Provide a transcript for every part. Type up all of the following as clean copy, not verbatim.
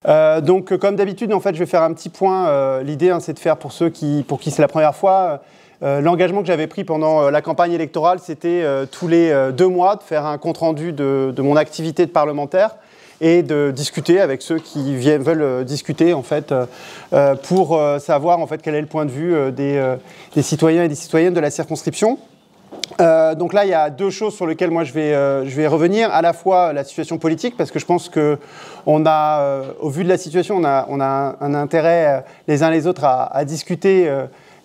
Donc, comme d'habitude, en fait, je vais faire un petit point. L'idée, c'est de faire pour ceux pour qui c'est la première fois. L'engagement que j'avais pris pendant la campagne électorale, c'était tous les 2 mois de faire un compte-rendu de mon activité de parlementaire et de discuter avec ceux qui veulent discuter, en fait, pour savoir, en fait, quel est le point de vue des citoyens et des citoyennes de la circonscription. Donc là, il y a 2 choses sur lesquelles moi je vais revenir. À la fois la situation politique, parce que je pense que au vu de la situation, on a un intérêt les uns les autres à discuter.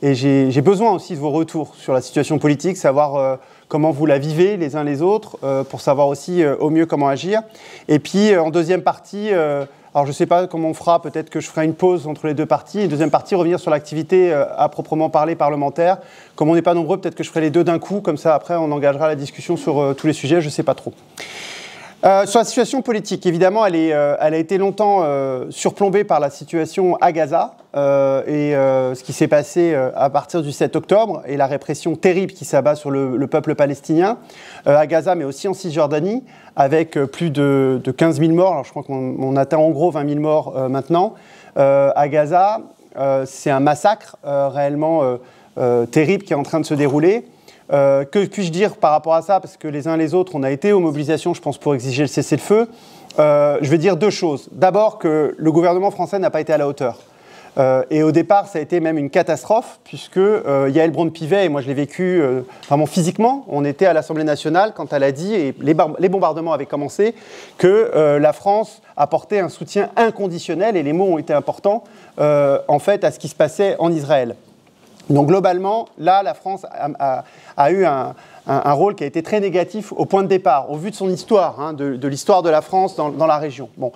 Et j'ai besoin aussi de vos retours sur la situation politique, savoir comment vous la vivez les uns les autres, pour savoir aussi au mieux comment agir. Et puis en deuxième partie, alors je ne sais pas comment on fera, peut-être que je ferai une pause entre les 2 parties. Et deuxième partie, revenir sur l'activité à proprement parler parlementaire. Comme on n'est pas nombreux, peut-être que je ferai les 2 d'un coup, comme ça après on engagera la discussion sur tous les sujets, je ne sais pas trop. Sur la situation politique, évidemment, elle a été longtemps surplombée par la situation à Gaza et ce qui s'est passé à partir du 7 octobre et la répression terrible qui s'abat sur le peuple palestinien à Gaza, mais aussi en Cisjordanie, avec plus de 15 000 morts. Alors, je crois qu'on atteint en gros 20 000 morts maintenant à Gaza. C'est un massacre réellement terrible qui est en train de se dérouler. Que puis-je dire par rapport à ça? Parce que les uns les autres, on a été aux mobilisations, je pense, pour exiger le cessez-le-feu. Je vais dire 2 choses. D'abord, que le gouvernement français n'a pas été à la hauteur. Et au départ, ça a été même une catastrophe, puisque Yaël Braun-Pivet, et moi je l'ai vécu vraiment physiquement, on était à l'Assemblée nationale quand elle a dit, et les bombardements avaient commencé, que la France apportait un soutien inconditionnel, et les mots ont été importants, en fait, à ce qui se passait en Israël. Donc globalement, là, la France a eu un rôle qui a été très négatif au point de départ, au vu de son histoire, de l'histoire de la France dans la région. Bon.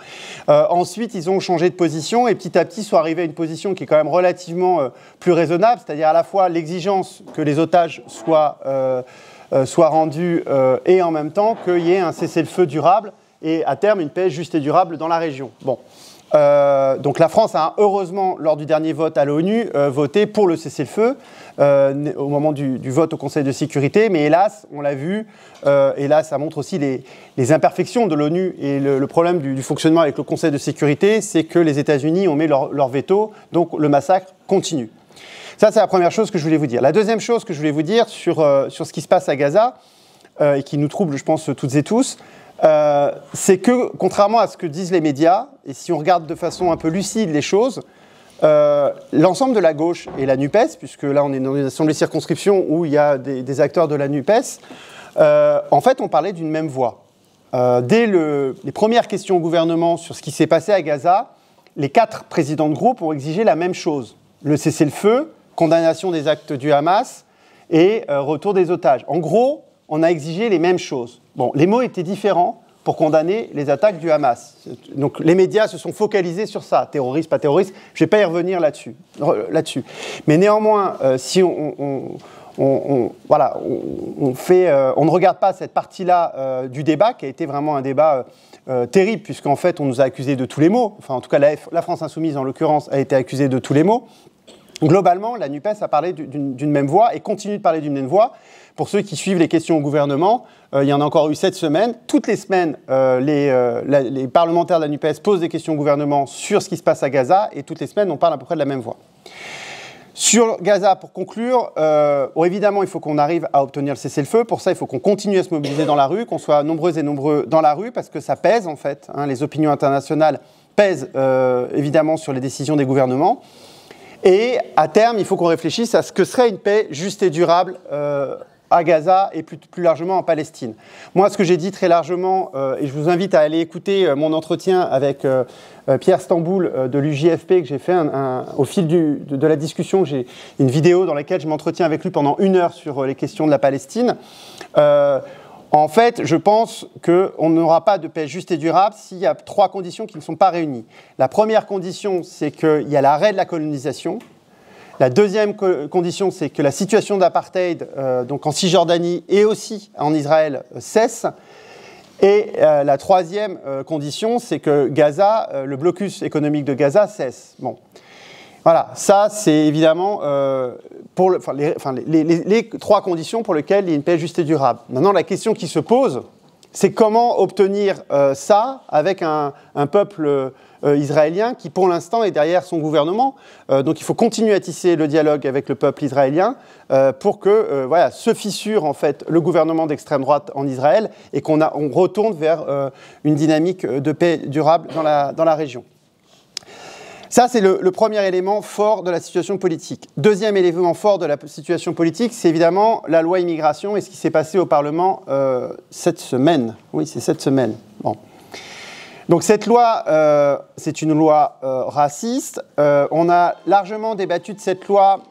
Ensuite, ils ont changé de position et petit à petit sont arrivés à une position qui est quand même relativement plus raisonnable, c'est-à-dire à la fois l'exigence que les otages soient rendus et en même temps qu'il y ait un cessez-le-feu durable et à terme une paix juste et durable dans la région. Bon. Donc la France a heureusement, lors du dernier vote à l'ONU, voté pour le cessez-le-feu au moment du vote au Conseil de sécurité, mais hélas, on l'a vu, et là ça montre aussi les imperfections de l'ONU et le problème du fonctionnement avec le Conseil de sécurité, c'est que les États-Unis ont mis leur veto, donc le massacre continue. Ça, c'est la première chose que je voulais vous dire. La deuxième chose que je voulais vous dire sur ce qui se passe à Gaza, et qui nous trouble, je pense, toutes et tous, c'est que, contrairement à ce que disent les médias, et si on regarde de façon un peu lucide les choses, l'ensemble de la gauche et la NUPES, puisque là on est dans une assemblée circonscription où il y a des acteurs de la NUPES, en fait on parlait d'une même voix. Dès les premières questions au gouvernement sur ce qui s'est passé à Gaza, les 4 présidents de groupe ont exigé la même chose. Le cessez-le-feu, condamnation des actes du Hamas et retour des otages. En gros, on a exigé les mêmes choses. Bon, les mots étaient différents pour condamner les attaques du Hamas. Donc les médias se sont focalisés sur ça, terroriste, pas terroriste. Je ne vais pas y revenir là-dessus. Mais néanmoins, si on ne regarde pas cette partie-là du débat, qui a été vraiment un débat terrible, puisqu'en fait on nous a accusés de tous les maux. Enfin, en tout cas, la France Insoumise, en l'occurrence, a été accusée de tous les maux. Globalement, la NUPES a parlé d'une même voix et continue de parler d'une même voix. Pour ceux qui suivent les questions au gouvernement, il y en a encore eu cette semaine. Toutes les semaines, les parlementaires de la NUPES posent des questions au gouvernement sur ce qui se passe à Gaza et toutes les semaines, on parle à peu près de la même voix. Sur Gaza, pour conclure, évidemment, il faut qu'on arrive à obtenir le cessez-le-feu. Pour ça, il faut qu'on continue à se mobiliser dans la rue, qu'on soit nombreuses et nombreux dans la rue, parce que ça pèse, en fait. Les opinions internationales pèsent, évidemment, sur les décisions des gouvernements. Et à terme, il faut qu'on réfléchisse à ce que serait une paix juste et durable à Gaza et plus largement en Palestine. Moi, ce que j'ai dit très largement, et je vous invite à aller écouter mon entretien avec Pierre Stamboul de l'UJFP que j'ai fait au fil de la discussion. J'ai une vidéo dans laquelle je m'entretiens avec lui pendant 1 heure sur les questions de la Palestine. En fait, je pense qu'on n'aura pas de paix juste et durable s'il y a 3 conditions qui ne sont pas réunies. La première condition, c'est qu'il y a l'arrêt de la colonisation. La deuxième condition, c'est que la situation d'apartheid, donc en Cisjordanie et aussi en Israël, cesse. Et la troisième condition, c'est que Gaza, le blocus économique de Gaza cesse. Bon. Voilà, ça c'est évidemment les 3 conditions pour lesquelles il y a une paix juste et durable. Maintenant, la question qui se pose, c'est comment obtenir ça avec un peuple israélien qui, pour l'instant, est derrière son gouvernement. Donc il faut continuer à tisser le dialogue avec le peuple israélien pour que voilà, se fissure en fait le gouvernement d'extrême droite en Israël et qu'on retourne vers une dynamique de paix durable dans la région. Ça, c'est le premier élément fort de la situation politique. Deuxième élément fort de la situation politique, c'est évidemment la loi immigration et ce qui s'est passé au Parlement cette semaine. Oui, c'est cette semaine. Bon. Donc cette loi, c'est une loi raciste. On a largement débattu de cette loi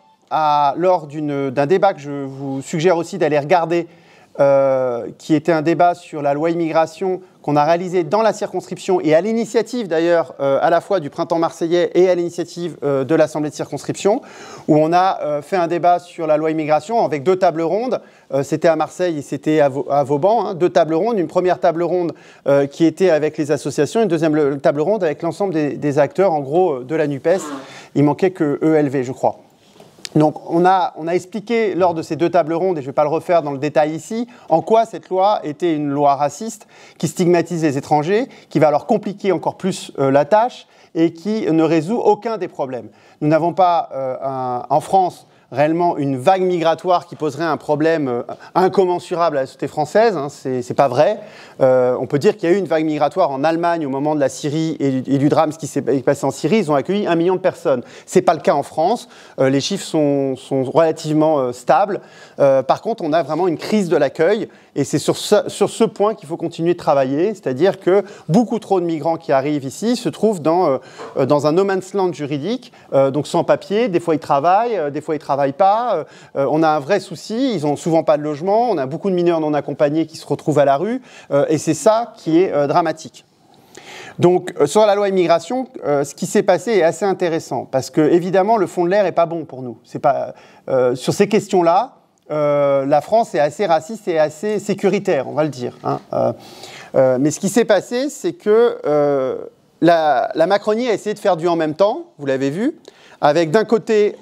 lors d'un débat que je vous suggère aussi d'aller regarder, qui était un débat sur la loi immigration qu'on a réalisé dans la circonscription et à l'initiative d'ailleurs à la fois du Printemps marseillais et à l'initiative de l'Assemblée de circonscription, où on a fait un débat sur la loi immigration avec 2 tables rondes. C'était à Marseille et c'était à Vauban, 2 tables rondes. Une première table ronde qui était avec les associations, une deuxième table ronde avec l'ensemble des acteurs, en gros, de la NUPES. Il manquait que ELV, je crois. Donc on a expliqué lors de ces 2 tables rondes, et je ne vais pas le refaire dans le détail ici, en quoi cette loi était une loi raciste qui stigmatise les étrangers, qui va leur compliquer encore plus la tâche et qui ne résout aucun des problèmes. Nous n'avons pas en France réellement une vague migratoire qui poserait un problème incommensurable à la société française, hein, c'est pas vrai. On peut dire qu'il y a eu une vague migratoire en Allemagne au moment de la Syrie et du drame, ce qui s'est passé en Syrie, ils ont accueilli 1 million de personnes. C'est pas le cas en France, les chiffres sont relativement stables. Par contre, on a vraiment une crise de l'accueil et c'est sur ce point qu'il faut continuer de travailler, c'est-à-dire que beaucoup trop de migrants qui arrivent ici se trouvent dans un no man's land juridique, donc sans papier, des fois ils travaillent pas, on a un vrai souci, ils n'ont souvent pas de logement, on a beaucoup de mineurs non accompagnés qui se retrouvent à la rue, et c'est ça qui est dramatique. Donc sur la loi immigration, ce qui s'est passé est assez intéressant, parce que évidemment le fond de l'air n'est pas bon pour nous. Sur ces questions-là, la France est assez raciste et assez sécuritaire, on va le dire. Hein. Mais ce qui s'est passé, c'est que la Macronie a essayé de faire du en même temps, vous l'avez vu, avec d'un côté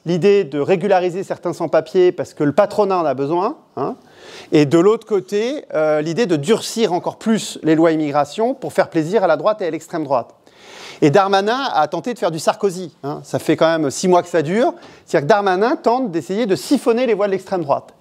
l'idée de régulariser certains sans-papiers parce que le patronat en a besoin, hein, et de l'autre côté l'idée de durcir encore plus les lois immigration pour faire plaisir à la droite et à l'extrême droite. Et Darmanin a tenté de faire du Sarkozy, hein, ça fait quand même 6 mois que ça dure, c'est-à-dire que Darmanin tente d'essayer de siphonner les voix de l'extrême droite.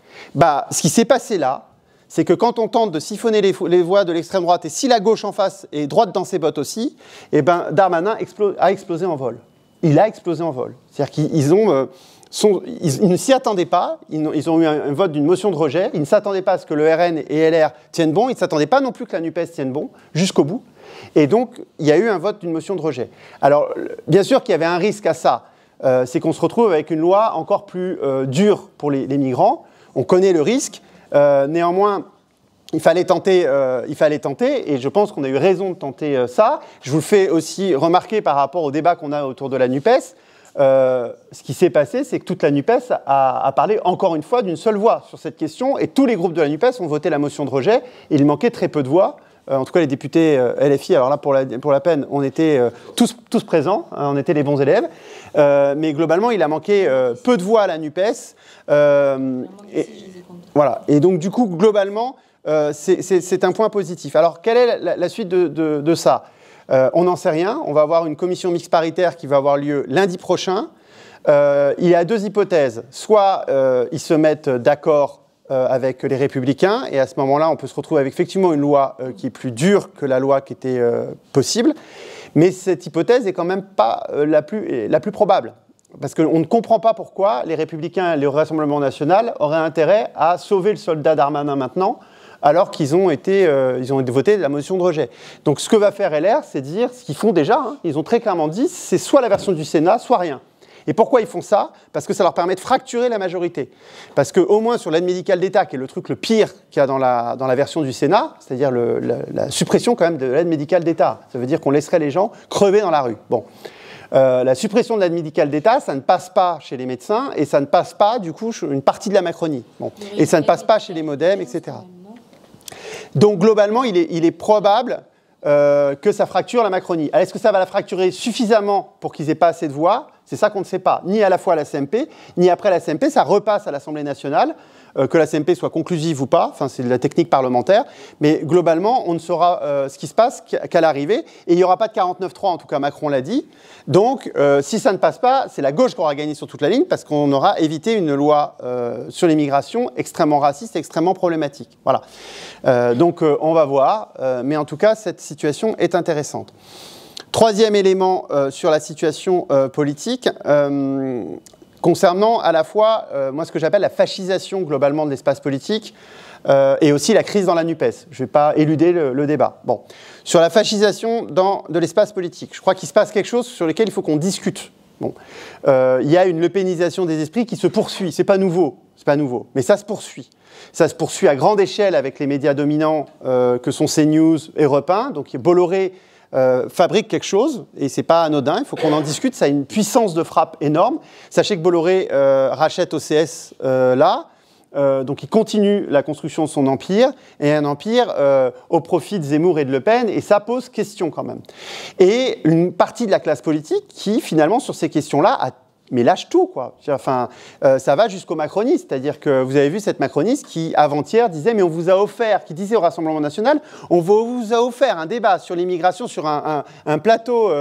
Ce qui s'est passé là, c'est que quand on tente de siphonner les voix de l'extrême droite, et si la gauche en face est droite dans ses bottes aussi, eh ben Darmanin a explosé en vol. Il a explosé en vol. C'est-à-dire qu'ils ne s'y attendaient pas, ils ont eu un vote d'une motion de rejet, ils ne s'attendaient pas à ce que le RN et LR tiennent bon, ils ne s'attendaient pas non plus que la NUPES tienne bon, jusqu'au bout. Et donc, il y a eu un vote d'une motion de rejet. Alors, bien sûr qu'il y avait un risque à ça, c'est qu'on se retrouve avec une loi encore plus dure pour les migrants. On connaît le risque, néanmoins, il fallait tenter, et je pense qu'on a eu raison de tenter ça. Je vous le fais aussi remarquer par rapport au débat qu'on a autour de la NUPES. Ce qui s'est passé, c'est que toute la NUPES a parlé encore une fois d'une seule voix sur cette question, et tous les groupes de la NUPES ont voté la motion de rejet, et il manquait très peu de voix. En tout cas, les députés LFI, alors là, pour la peine, on était tous présents, hein, on était les bons élèves, mais globalement, il a manqué peu de voix à la NUPES. Voilà. Et donc, du coup, globalement, c'est un point positif. Alors, quelle est la suite de ça ? On n'en sait rien. On va avoir une commission mixte paritaire qui va avoir lieu lundi prochain. Il y a 2 hypothèses. Soit ils se mettent d'accord avec les Républicains, et à ce moment-là, on peut se retrouver avec effectivement une loi qui est plus dure que la loi qui était possible. Mais cette hypothèse est quand même pas la plus probable. Parce qu'on ne comprend pas pourquoi les Républicains et le Rassemblement national auraient intérêt à sauver le soldat Darmanin maintenant, alors qu'ils ont voté la motion de rejet. Donc ce que va faire LR, c'est dire ce qu'ils font déjà, hein, ils ont très clairement dit, c'est soit la version du Sénat, soit rien. Et pourquoi ils font ça ? Parce que ça leur permet de fracturer la majorité. Parce qu'au moins sur l'aide médicale d'État, qui est le truc le pire qu'il y a dans la version du Sénat, c'est-à-dire la suppression quand même de l'aide médicale d'État, ça veut dire qu'on laisserait les gens crever dans la rue. Bon. La suppression de l'aide médicale d'État, ça ne passe pas chez les médecins, et ça ne passe pas, du coup, une partie de la Macronie. Bon. Et ça ne passe pas chez les modems, etc. Donc, globalement, il est probable que ça fracture la Macronie. Alors, est-ce que ça va la fracturer suffisamment pour qu'ils aient pas assez de voix ? C'est ça qu'on ne sait pas. Ni à la fois à la CMP, ni après la CMP. Ça repasse à l'Assemblée nationale, que la CMP soit conclusive ou pas. Enfin, c'est de la technique parlementaire. Mais globalement, on ne saura ce qui se passe qu'à l'arrivée. Et il n'y aura pas de 49.3, en tout cas Macron l'a dit. Donc, si ça ne passe pas, c'est la gauche qui aura gagné sur toute la ligne parce qu'on aura évité une loi sur l'immigration extrêmement raciste, extrêmement problématique. Voilà. Donc, on va voir. Mais en tout cas, cette situation est intéressante. Troisième élément sur la situation politique, concernant à la fois, moi, ce que j'appelle la fascisation globalement de l'espace politique et aussi la crise dans la NUPES. Je ne vais pas éluder le débat. Bon. Sur la fascisation de l'espace politique, je crois qu'il se passe quelque chose sur lequel il faut qu'on discute. Bon. Il y a une lepénisation des esprits qui se poursuit. C'est pas nouveau, mais ça se poursuit. Ça se poursuit à grande échelle avec les médias dominants que sont CNews et Europe 1. Donc Bolloré fabrique quelque chose, et c'est pas anodin, il faut qu'on en discute, ça a une puissance de frappe énorme. Sachez que Bolloré rachète OCS là, donc il continue la construction de son empire, et un empire au profit de Zemmour et de Le Pen, et ça pose question quand même. Et une partie de la classe politique qui, finalement, sur ces questions-là, mais lâche tout, quoi. Enfin, ça va jusqu'au macroniste, c'est-à-dire que vous avez vu cette macroniste qui, avant-hier, disait, mais on vous a offert, qui disait au Rassemblement national, on vous a offert un débat sur l'immigration sur un plateau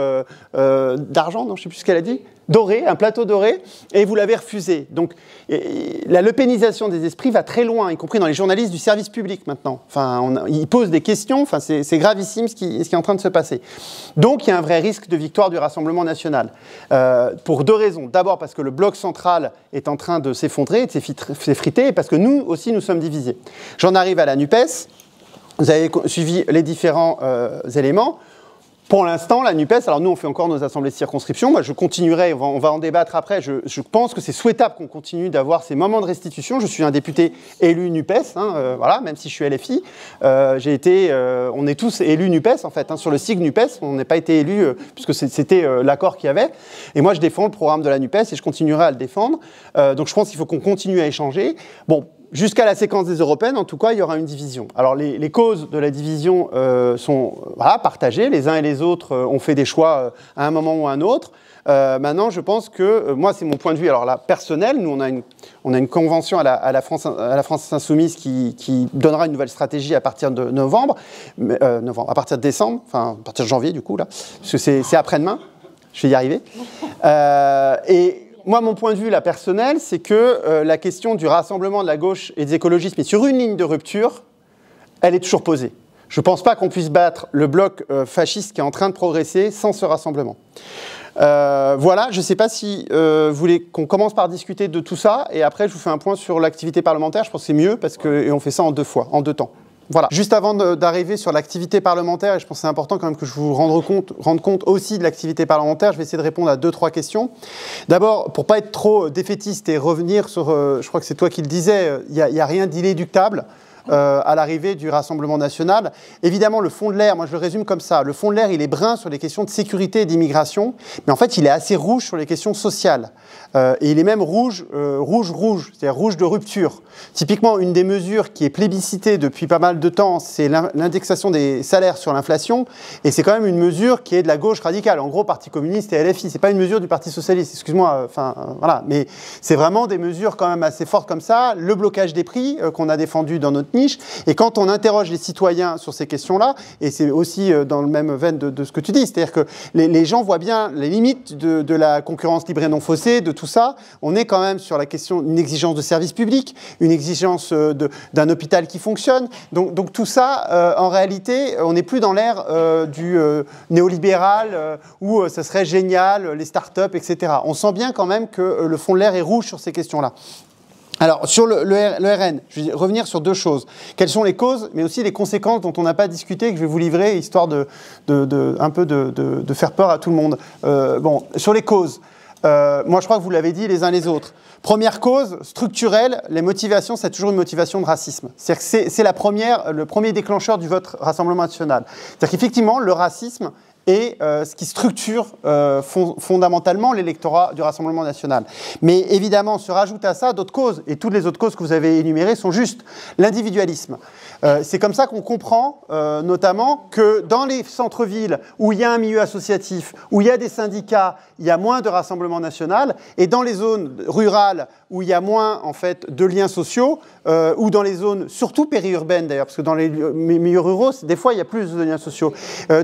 d'argent, non, je ne sais plus ce qu'elle a dit, doré, un plateau doré, et vous l'avez refusé. Donc, la lepénisation des esprits va très loin, y compris dans les journalistes du service public maintenant. Enfin, ils posent des questions, enfin, c'est gravissime ce qui est en train de se passer. Donc, il y a un vrai risque de victoire du Rassemblement national. Pour deux raisons. D'abord, parce que le bloc central est en train de s'effondrer, de s'effriter, et parce que nous aussi, nous sommes divisés. J'en arrive à la NUPES. Vous avez suivi les différents éléments. Pour l'instant, la NUPES, alors nous on fait encore nos assemblées de circonscription, moi je continuerai, on va en débattre après, je pense que c'est souhaitable qu'on continue d'avoir ces moments de restitution. Je suis un député élu NUPES, voilà, même si je suis LFI, on est tous élus NUPES en fait, sur le sigle NUPES, on n'a pas été élus puisque c'était l'accord qu'il y avait, et moi je défends le programme de la NUPES et je continuerai à le défendre, donc je pense qu'il faut qu'on continue à échanger. Bon, jusqu'à la séquence des européennes, en tout cas, il y aura une division. Alors, les causes de la division sont partagées. Les uns et les autres ont fait des choix à un moment ou à un autre. Maintenant, je pense que, moi, c'est mon point de vue. Alors là, personnel, nous, on a une convention à la France Insoumise qui donnera une nouvelle stratégie à partir de novembre, à partir de décembre, enfin, à partir de janvier, du coup, là, parce que c'est après-demain. Je vais y arriver. Et moi, mon point de vue, là, personnel, c'est que la question du rassemblement de la gauche et des écologistes, mais sur une ligne de rupture, elle est toujours posée. Je ne pense pas qu'on puisse battre le bloc fasciste qui est en train de progresser sans ce rassemblement. Voilà, je ne sais pas si vous voulez qu'on commence par discuter de tout ça, et après, je vous fais un point sur l'activité parlementaire. Je pense que c'est mieux, parce qu'on fait ça en deux temps. Voilà. Juste avant d'arriver sur l'activité parlementaire, et je pense que c'est important quand même que je vous rende compte aussi de l'activité parlementaire, je vais essayer de répondre à 2-3 questions. D'abord, pour ne pas être trop défaitiste et revenir sur, je crois que c'est toi qui le disais, il n'y a rien d'inéluctable à l'arrivée du Rassemblement national. Évidemment, le fond de l'air, moi je le résume comme ça, le fond de l'air, il est brun sur les questions de sécurité et d'immigration, mais en fait, il est assez rouge sur les questions sociales. Et il est même rouge, c'est-à-dire rouge de rupture. Typiquement, une des mesures qui est plébiscitée depuis pas mal de temps, c'est l'indexation des salaires sur l'inflation, et c'est quand même une mesure qui est de la gauche radicale. En gros, Parti communiste et LFI, c'est pas une mesure du Parti socialiste, excuse-moi, voilà, mais c'est vraiment des mesures quand même assez fortes comme ça. Le blocage des prix qu'on a défendu dans notre niche, et quand on interroge les citoyens sur ces questions-là, et c'est aussi dans le même veine de ce que tu dis, c'est-à-dire que les gens voient bien les limites de la concurrence libre et non faussée, de tout ça. On est quand même sur la question d'une exigence de service public, une exigence d'un hôpital qui fonctionne. Donc tout ça, en réalité, on n'est plus dans l'ère du néolibéral où ça serait génial, les startups, etc. On sent bien quand même que le fond de l'air est rouge sur ces questions-là. Alors, sur le RN, je vais revenir sur deux choses. Quelles sont les causes, mais aussi les conséquences dont on n'a pas discuté, que je vais vous livrer, histoire un peu de faire peur à tout le monde. Bon, sur les causes, moi je crois que vous l'avez dit les uns les autres. Première cause, structurelle, les motivations, c'est toujours une motivation de racisme. C'est-à-dire que c'est le premier déclencheur du vote Rassemblement national. C'est-à-dire qu'effectivement, le racisme et ce qui structure fondamentalement l'électorat du Rassemblement national. Mais évidemment, se rajoutent à ça d'autres causes, et toutes les autres causes que vous avez énumérées sont justes. L'individualisme. C'est comme ça qu'on comprend, notamment, que dans les centres-villes où il y a un milieu associatif, où il y a des syndicats, il y a moins de Rassemblement national, et dans les zones rurales où il y a moins, en fait, de liens sociaux, ou dans les zones, surtout périurbaines d'ailleurs, parce que dans les milieux ruraux, des fois, il y a plus de liens sociaux.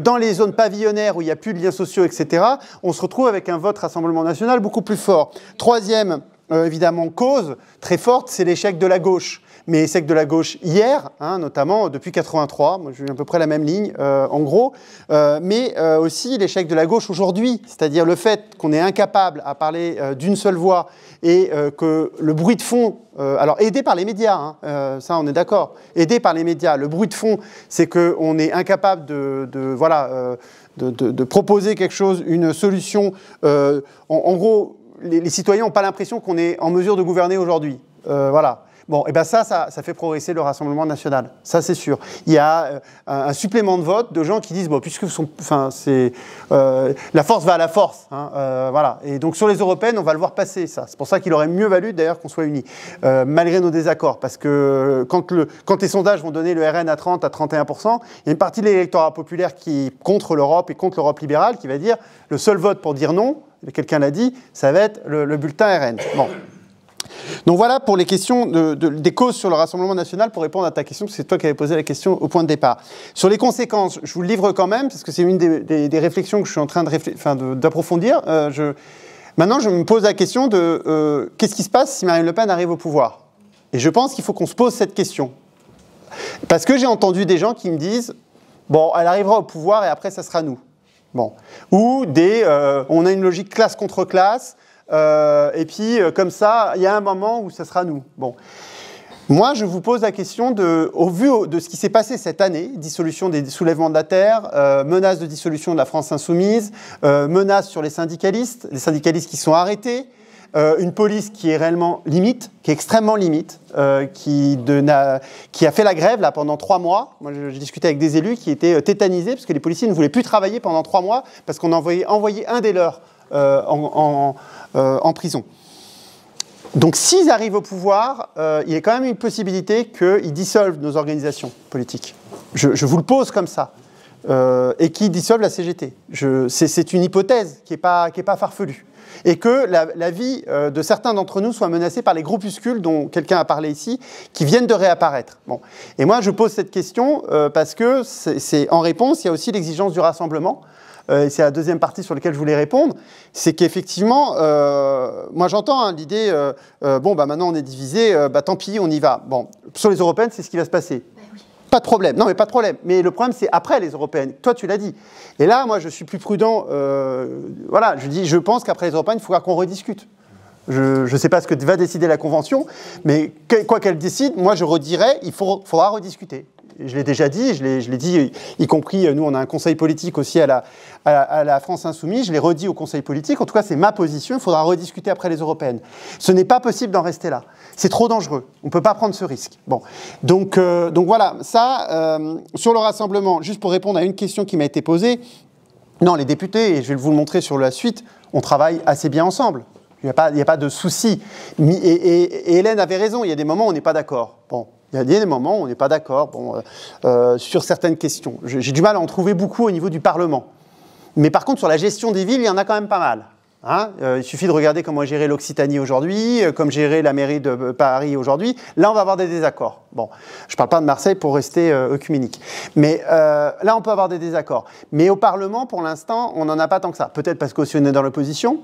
Dans les zones pavillonnaires où il n'y a plus de liens sociaux, etc., on se retrouve avec un vote Rassemblement national beaucoup plus fort. Troisième, évidemment, cause très forte, c'est l'échec de la gauche. Mais l'échec de la gauche hier, hein, notamment depuis 83, moi j'ai à peu près la même ligne en gros, mais aussi l'échec de la gauche aujourd'hui, c'est-à-dire le fait qu'on est incapable à parler d'une seule voix et que le bruit de fond, alors aidé par les médias, hein, ça on est d'accord, aidé par les médias, le bruit de fond c'est qu'on est incapable de proposer quelque chose, une solution, en gros les citoyens n'ont pas l'impression qu'on est en mesure de gouverner aujourd'hui, voilà. Bon, et bien ça fait progresser le Rassemblement national. Ça, c'est sûr. Il y a un supplément de vote de gens qui disent, bon, puisque la force va à la force. Hein, voilà. Et donc, sur les européennes, on va le voir passer, ça. C'est pour ça qu'il aurait mieux valu, d'ailleurs, qu'on soit unis, malgré nos désaccords. Parce que quand les sondages vont donner le RN à 30, à 31%, il y a une partie de l'électorat populaire qui est contre l'Europe et contre l'Europe libérale qui va dire, le seul vote pour dire non, quelqu'un l'a dit, ça va être le bulletin RN. Bon. Donc voilà pour les questions des causes sur le Rassemblement national, pour répondre à ta question, parce que c'est toi qui avais posé la question au point de départ. Sur les conséquences, je vous le livre quand même, parce que c'est une des réflexions que je suis en train d'approfondir. Maintenant, je me pose la question de qu'est-ce qui se passe si Marine Le Pen arrive au pouvoir? Et je pense qu'il faut qu'on se pose cette question. Parce que j'ai entendu des gens qui me disent « Bon, elle arrivera au pouvoir et après, ça sera nous. » Bon. Ou on a une logique classe contre classe, et puis, comme ça, il y a un moment où ce sera nous. Bon. Moi, je vous pose la question, au vu de ce qui s'est passé cette année, dissolution des soulèvements de la Terre, menace de dissolution de la France insoumise, menace sur les syndicalistes qui sont arrêtés, une police qui est réellement limite, qui est extrêmement limite, qui a fait la grève là, pendant 3 mois. Moi, j'ai discuté avec des élus qui étaient tétanisés parce que les policiers ne voulaient plus travailler pendant 3 mois parce qu'on envoyait un des leurs en prison. Donc s'ils arrivent au pouvoir, il y a quand même une possibilité qu'ils dissolvent nos organisations politiques. Je vous le pose comme ça. Et qu'ils dissolvent la CGT. C'est une hypothèse qui n'est pas farfelue. Et que la vie de certains d'entre nous soit menacée par les groupuscules dont quelqu'un a parlé ici, qui viennent de réapparaître. Bon. Et moi, je pose cette question parce que en réponse, il y a aussi l'exigence du rassemblement. C'est la deuxième partie sur laquelle je voulais répondre, c'est qu'effectivement, moi j'entends l'idée, bon, bah, maintenant on est divisé, bah, tant pis, on y va. Bon, sur les européennes, c'est ce qui va se passer. Oui. Pas de problème, non mais pas de problème. Mais le problème, c'est après les européennes. Toi, tu l'as dit. Et là, moi, je suis plus prudent. Voilà, je pense qu'après les européennes, il faudra qu'on rediscute. Je ne sais pas ce que va décider la Convention, mais quoi qu'elle décide, moi je redirais, il faudra rediscuter. Je l'ai déjà dit, je l'ai dit, y compris, nous on a un conseil politique aussi à la France Insoumise, je l'ai redit au conseil politique, en tout cas c'est ma position, il faudra rediscuter après les européennes. Ce n'est pas possible d'en rester là, c'est trop dangereux, on ne peut pas prendre ce risque. Bon. Donc voilà, ça, sur le rassemblement, juste pour répondre à une question qui m'a été posée, non, les députés, et je vais vous le montrer sur la suite, on travaille assez bien ensemble. Il n'y a pas de souci. Et Hélène avait raison, il y a des moments où on n'est pas d'accord. Bon. Il y a des moments où on n'est pas d'accord sur certaines questions. J'ai du mal à en trouver beaucoup au niveau du Parlement. Mais par contre, sur la gestion des villes, il y en a quand même pas mal. Hein, il suffit de regarder comment gérer l'Occitanie aujourd'hui, comme gérer la mairie de Paris aujourd'hui. Là, on va avoir des désaccords. Bon, je ne parle pas de Marseille pour rester œcuménique. Mais là, on peut avoir des désaccords. Mais au Parlement, pour l'instant, on n'en a pas tant que ça. Peut-être parce qu'aussi on est dans l'opposition.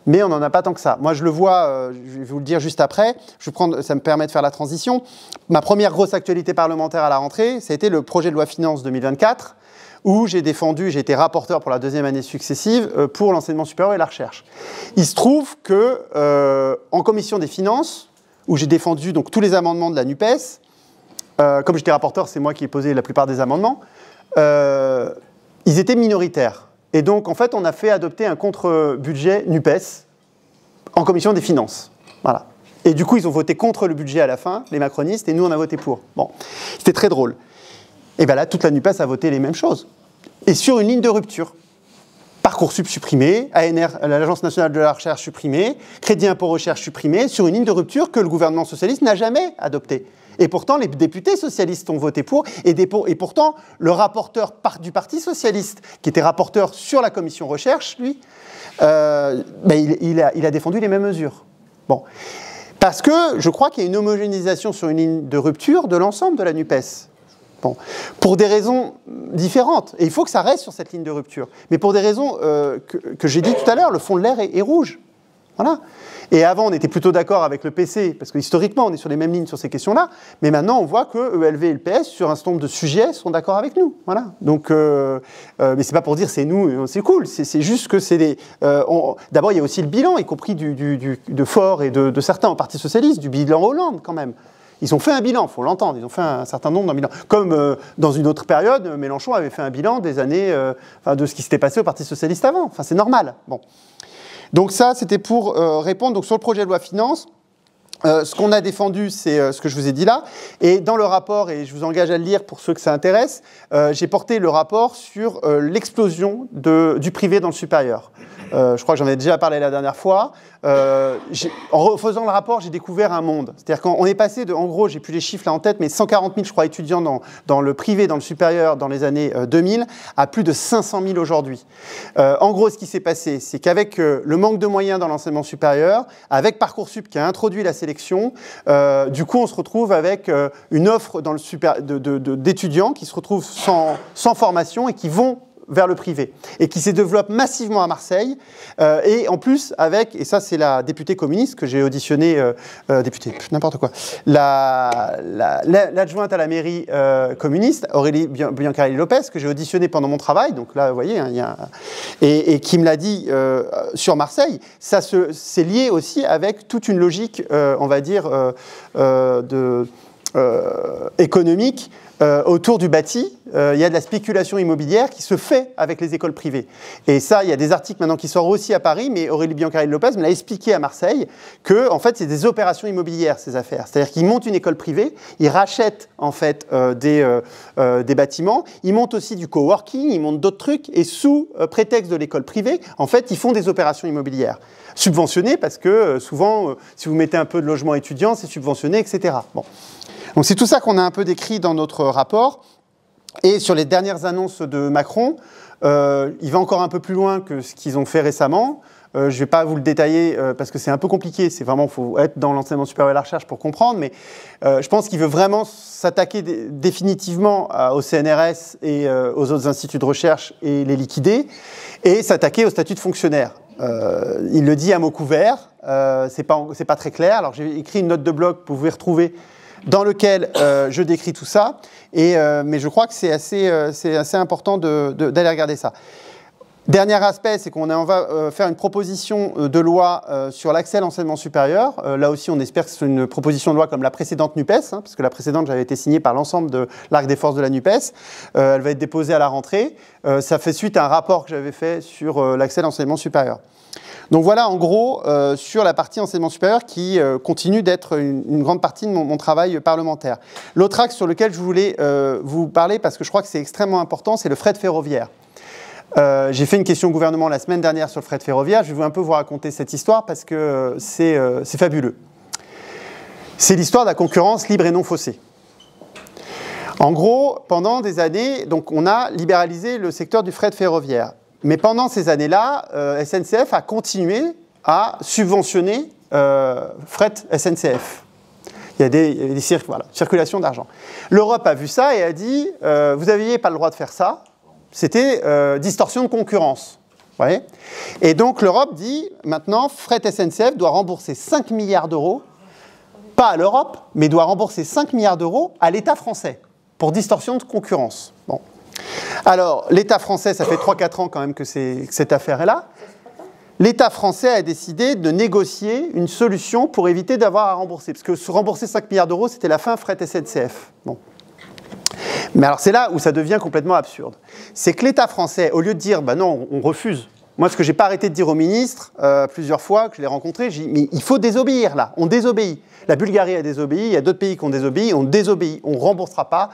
Mais on n'en a pas tant que ça. Moi, je le vois, je vais vous le dire juste après, ça me permet de faire la transition. Ma première grosse actualité parlementaire à la rentrée, ça a été le projet de loi finances 2024, où j'ai été rapporteur pour la 2e année successive pour l'enseignement supérieur et la recherche. Il se trouve que, en commission des finances, où j'ai défendu donc, tous les amendements de la NUPES, comme j'étais rapporteur, c'est moi qui ai posé la plupart des amendements, ils étaient minoritaires. Et donc, en fait, on a fait adopter un contre-budget NUPES en commission des finances. Voilà. Et du coup, ils ont voté contre le budget à la fin, les macronistes, et nous, on a voté pour. Bon, c'était très drôle. Et bien là, toute la NUPES a voté les mêmes choses. Et sur une ligne de rupture. Parcoursup supprimé, ANR, l'Agence nationale de la recherche supprimée, Crédit impôt recherche supprimé, sur une ligne de rupture que le gouvernement socialiste n'a jamais adoptée. Et pourtant, les députés socialistes ont voté pour, et pourtant, le rapporteur du Parti socialiste, qui était rapporteur sur la commission recherche, lui, il a défendu les mêmes mesures. Bon. Parce que je crois qu'il y a une homogénéisation sur une ligne de rupture de l'ensemble de la NUPES. Bon. Pour des raisons différentes. Et il faut que ça reste sur cette ligne de rupture. Mais pour des raisons que j'ai dit tout à l'heure, le fond de l'air est rouge. Voilà. Et avant, on était plutôt d'accord avec le PC, parce que historiquement, on est sur les mêmes lignes sur ces questions-là. Mais maintenant, on voit que ELV et le PS, sur un certain nombre de sujets, sont d'accord avec nous. Voilà. Donc, mais c'est pas pour dire c'est nous, c'est cool. C'est juste que c'est des. D'abord, il y a aussi le bilan, y compris de Faure et de certains au Parti socialiste, du bilan Hollande quand même. Ils ont fait un bilan, il faut l'entendre, ils ont fait un certain nombre de bilans. Comme dans une autre période, Mélenchon avait fait un bilan des années, de ce qui s'était passé au Parti socialiste avant. Enfin, c'est normal. Bon. Donc ça, c'était pour répondre donc, sur le projet de loi finance. Ce qu'on a défendu, c'est ce que je vous ai dit là. Et dans le rapport, et je vous engage à le lire pour ceux que ça intéresse, j'ai porté le rapport sur l'explosion du privé dans le supérieur. Je crois que j'en ai déjà parlé la dernière fois. En refaisant le rapport, j'ai découvert un monde. C'est-à-dire qu'on est passé de, en gros, j'ai plus les chiffres là en tête, mais 140 000, je crois, étudiants dans le privé, dans le supérieur, dans les années 2000, à plus de 500 000 aujourd'hui. En gros, ce qui s'est passé, c'est qu'avec le manque de moyens dans l'enseignement supérieur, avec Parcoursup qui a introduit la sélection, du coup, on se retrouve avec une offre dans le d'étudiants qui se retrouvent sans formation et qui vont vers le privé, et qui se développe massivement à Marseille, et en plus avec, et ça c'est la députée communiste que j'ai auditionnée, députée, n'importe quoi, l'adjointe à la mairie communiste, Aurélie Biancarelli-Lopez, que j'ai auditionnée pendant mon travail, donc là vous voyez, hein, et qui me l'a dit sur Marseille, ça c'est lié aussi avec toute une logique, on va dire, économique, autour du bâti, il y a de la spéculation immobilière qui se fait avec les écoles privées. Et ça, il y a des articles maintenant qui sortent aussi à Paris, mais Aurélie Biancarelli-Lopez me l'a expliqué à Marseille, que en fait, c'est des opérations immobilières, ces affaires. C'est-à-dire qu'ils montent une école privée, ils rachètent en fait des bâtiments, ils montent aussi du coworking, ils montent d'autres trucs, et sous prétexte de l'école privée, en fait, ils font des opérations immobilières. Subventionnées, parce que souvent, si vous mettez un peu de logement étudiant, c'est subventionné, etc. Bon. Donc c'est tout ça qu'on a un peu décrit dans notre rapport. Et sur les dernières annonces de Macron, il va encore un peu plus loin que ce qu'ils ont fait récemment. Je ne vais pas vous le détailler parce que c'est un peu compliqué. C'est vraiment, il faut être dans l'enseignement supérieur et la recherche pour comprendre. Mais je pense qu'il veut vraiment s'attaquer définitivement au CNRS et aux autres instituts de recherche et les liquider. Et s'attaquer au statut de fonctionnaire. Il le dit à mots couverts. C'est pas très clair. Alors j'ai écrit une note de blog que vous pouvez retrouver dans lequel je décris tout ça, mais je crois que c'est assez important d'aller regarder ça. Dernier aspect, c'est qu'on va faire une proposition de loi sur l'accès à l'enseignement supérieur. Là aussi, on espère que c'est une proposition de loi comme la précédente NUPES, hein, parce que la précédente, j'avais été signée par l'ensemble de l'arc des forces de la NUPES. Elle va être déposée à la rentrée. Ça fait suite à un rapport que j'avais fait sur l'accès à l'enseignement supérieur. Donc voilà, en gros, sur la partie enseignement supérieur qui continue d'être une grande partie de mon travail parlementaire. L'autre axe sur lequel je voulais vous parler, parce que je crois que c'est extrêmement important, c'est le fret ferroviaire. J'ai fait une question au gouvernement la semaine dernière sur le fret ferroviaire. Je vais un peu vous raconter cette histoire parce que c'est fabuleux. C'est l'histoire de la concurrence libre et non faussée. En gros, pendant des années, donc on a libéralisé le secteur du fret ferroviaire. Mais pendant ces années-là, SNCF a continué à subventionner fret SNCF. Il y a des circulations d'argent. L'Europe a vu ça et a dit vous n'aviez pas le droit de faire ça. C'était distorsion de concurrence. Vous voyez ? Et donc l'Europe dit maintenant, fret SNCF doit rembourser 5 milliards d'euros, pas à l'Europe, mais doit rembourser 5 milliards d'euros à l'État français pour distorsion de concurrence. Bon. Alors, l'État français, ça fait 3-4 ans quand même que cette affaire est là. L'État français a décidé de négocier une solution pour éviter d'avoir à rembourser. Parce que se rembourser 5 milliards d'euros, c'était la fin fret SNCF. Bon. Mais alors, c'est là où ça devient complètement absurde. C'est que l'État français, au lieu de dire, bah non, on refuse. Moi, ce que je n'ai pas arrêté de dire au ministre, plusieurs fois que je l'ai rencontré, j'ai dit, mais il faut désobéir là, on désobéit. La Bulgarie a désobéi, il y a d'autres pays qui ont désobéi, on désobéit, on ne remboursera pas.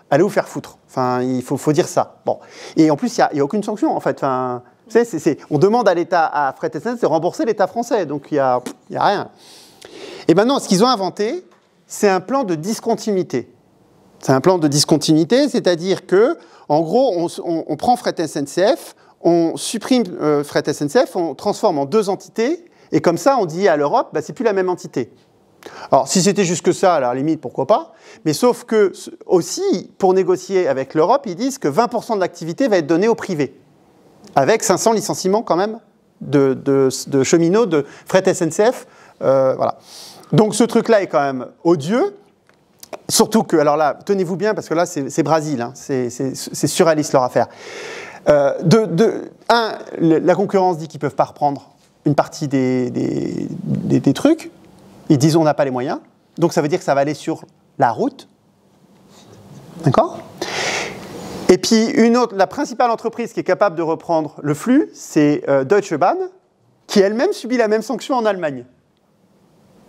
Allez vous faire foutre. Enfin, il faut dire ça. Bon. Et en plus, il n'y a aucune sanction, en fait. Enfin, On demande à l'État, à Fret SNCF, de rembourser l'État français, donc il n'y a rien. Et maintenant, ce qu'ils ont inventé, c'est un plan de discontinuité. C'est un plan de discontinuité, c'est-à-dire que, en gros, on prend Fret SNCF, on supprime Fret SNCF, on transforme en 2 entités, et comme ça, on dit à l'Europe, bah, c'est plus la même entité. Alors, si c'était juste que ça, à la limite, pourquoi pas, mais sauf que, aussi, pour négocier avec l'Europe, ils disent que 20% de l'activité va être donnée au privé, avec 500 licenciements quand même de cheminots de Fret SNCF. Voilà. Donc ce truc-là est quand même odieux, surtout que, alors là, tenez-vous bien, parce que là, c'est Brésil, hein, c'est surréaliste leur affaire. La concurrence dit qu'ils ne peuvent pas reprendre une partie des trucs. Ils disent on n'a pas les moyens. Donc ça veut dire que ça va aller sur la route. D'accord ? Et puis la principale entreprise qui est capable de reprendre le flux, c'est Deutsche Bahn, qui elle-même subit la même sanction en Allemagne.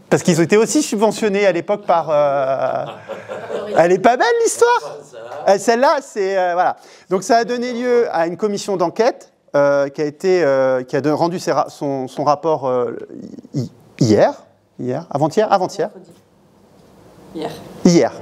Parce qu'ils ont été aussi subventionnés à l'époque par... Elle est pas belle l'histoire. Celle-là, c'est... voilà. Donc ça a donné lieu à une commission d'enquête qui a rendu son rapport avant-hier. Hier,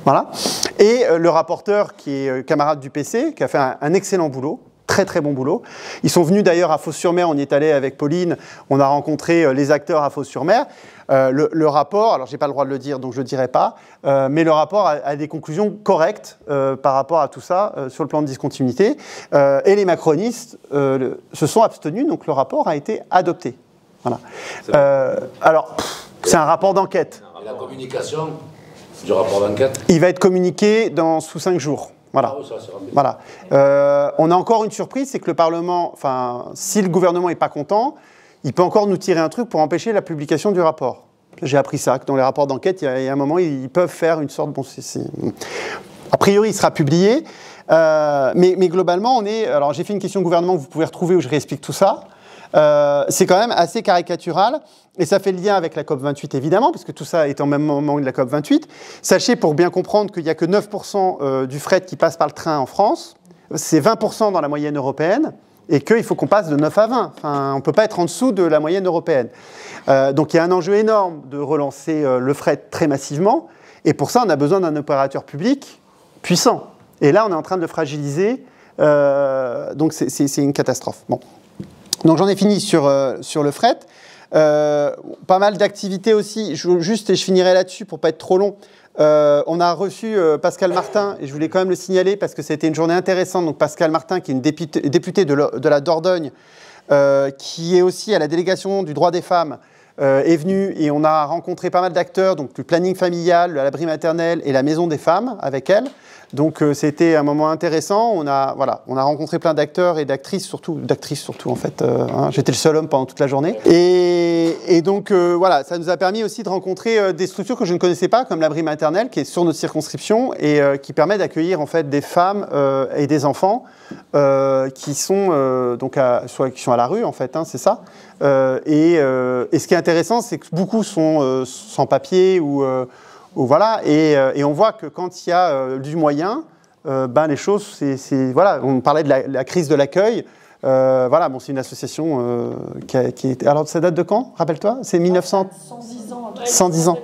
voilà. Et le rapporteur, qui est camarade du PC, qui a fait un excellent boulot, très très bon boulot. Ils sont venus d'ailleurs à Fos-sur-Mer, on y est allé avec Pauline, on a rencontré les acteurs à Fos-sur-Mer. Le rapport, alors j'ai pas le droit de le dire, donc je le dirai pas, mais le rapport a des conclusions correctes par rapport à tout ça sur le plan de discontinuité. Et les macronistes se sont abstenus, donc le rapport a été adopté. Voilà. Alors, c'est un rapport d'enquête. Et la communication du rapport d'enquête ? Il va être communiqué sous 5 jours. Voilà. Ah oui, ça, c'est rapide. Voilà. On a encore une surprise, c'est que le Parlement, si le gouvernement n'est pas content, il peut encore nous tirer un truc pour empêcher la publication du rapport. J'ai appris ça, que dans les rapports d'enquête, il y a un moment, ils peuvent faire une sorte... A priori, il sera publié, mais globalement, alors j'ai fait une question au gouvernement que vous pouvez retrouver où je réexplique tout ça. C'est quand même assez caricatural, et ça fait le lien avec la COP28 évidemment, parce que tout ça est en même moment que la COP28. Sachez, pour bien comprendre, qu'il n'y a que 9% du fret qui passe par le train en France, c'est 20% dans la moyenne européenne, et qu'il faut qu'on passe de 9 à 20. Enfin, on ne peut pas être en dessous de la moyenne européenne. Donc il y a un enjeu énorme de relancer le fret très massivement, et pour ça on a besoin d'un opérateur public puissant. Et là on est en train de le fragiliser, donc c'est une catastrophe. Bon. Donc j'en ai fini sur le fret. Pas mal d'activités aussi. Je finirai là-dessus pour ne pas être trop long. On a reçu Pascal Martin, et je voulais quand même le signaler parce que c'était une journée intéressante. Donc Pascal Martin, qui est une députée de la Dordogne, qui est aussi à la délégation du droit des femmes, est venue, et on a rencontré pas mal d'acteurs, donc du planning familial, l'abri maternel et la maison des femmes avec elle. Donc c'était un moment intéressant. On a rencontré plein d'acteurs et d'actrices surtout en fait. J'étais le seul homme pendant toute la journée. Et donc voilà, ça nous a permis aussi de rencontrer des structures que je ne connaissais pas, comme l'abri maternel, qui est sur notre circonscription et qui permet d'accueillir en fait des femmes et des enfants qui sont qui sont à la rue en fait, c'est ça. Et ce qui est intéressant, c'est que beaucoup sont sans papier ou voilà, et on voit que quand il y a du moyen, les choses, voilà, on parlait de la crise de l'accueil. Voilà, bon, c'est une association qui est... Alors, ça date de quand, rappelle-toi? C'est 1900... 110 ans. 110 ans.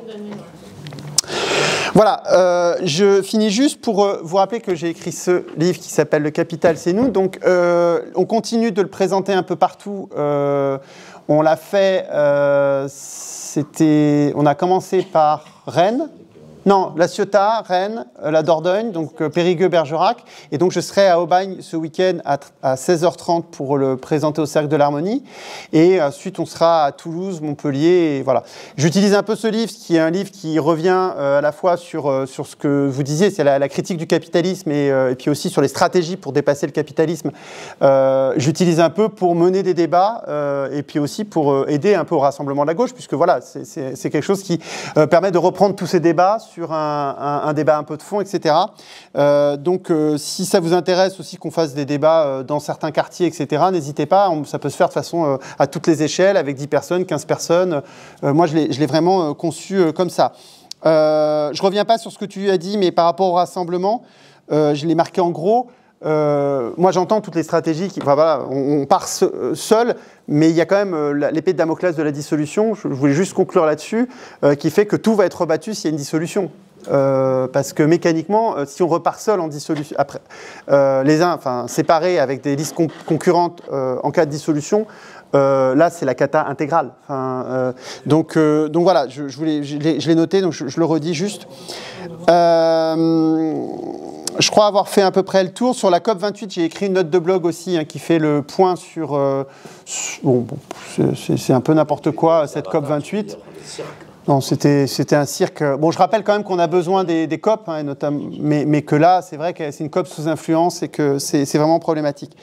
Voilà, je finis juste pour vous rappeler que j'ai écrit ce livre qui s'appelle « Le capital, c'est nous ». Donc, on continue de le présenter un peu partout. On l'a fait... on a commencé par Rennes. Non, La Ciotat, Rennes, la Dordogne, donc Périgueux, Bergerac. Et donc je serai à Aubagne ce week-end à 16h30 pour le présenter au Cercle de l'Harmonie. Et ensuite on sera à Toulouse, Montpellier, et voilà. J'utilise un peu ce livre, qui est un livre qui revient à la fois sur ce que vous disiez, c'est la critique du capitalisme, et puis aussi sur les stratégies pour dépasser le capitalisme. J'utilise un peu pour mener des débats, et puis aussi pour aider un peu au rassemblement de la gauche, puisque voilà, c'est quelque chose qui permet de reprendre tous ces débats sur un débat un peu de fond, etc. Donc, si ça vous intéresse aussi qu'on fasse des débats dans certains quartiers, etc., n'hésitez pas. Ça peut se faire de façon à toutes les échelles, avec 10 personnes, 15 personnes. Moi, je l'ai vraiment conçu comme ça. Je ne reviens pas sur ce que tu as dit, mais par rapport au rassemblement, je l'ai marqué en gros. moi j'entends toutes les stratégies, enfin, voilà, on part seul, mais il y a quand même l'épée de Damoclès de la dissolution, je voulais juste conclure là-dessus, qui fait que tout va être rebattu s'il y a une dissolution. Parce que mécaniquement, si on repart seul en dissolution, après, séparés avec des listes concurrentes en cas de dissolution, là c'est la cata intégrale. Donc voilà, je l'ai noté, donc je le redis juste. Je crois avoir fait à peu près le tour. Sur la COP28, j'ai écrit une note de blog aussi qui fait le point sur... c'est un peu n'importe quoi, cette COP28. Non, c'était un cirque. Bon, je rappelle quand même qu'on a besoin des COP, notamment, mais que là, c'est vrai que c'est une COP sous influence et que c'est vraiment problématique.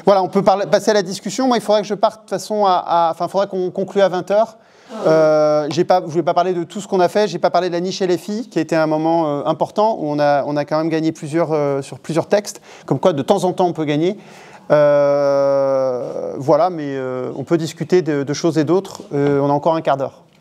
Voilà, on peut passer à la discussion. Moi, il faudrait que je parte de toute façon il faudrait qu'on conclue à 20h. Je ne voulais pas parler de tout ce qu'on a fait. Je n'ai pas parlé de la niche LFI, qui a été un moment important, où on a quand même gagné sur plusieurs textes, comme quoi de temps en temps on peut gagner. Voilà, mais on peut discuter de choses et d'autres. On a encore un quart d'heure.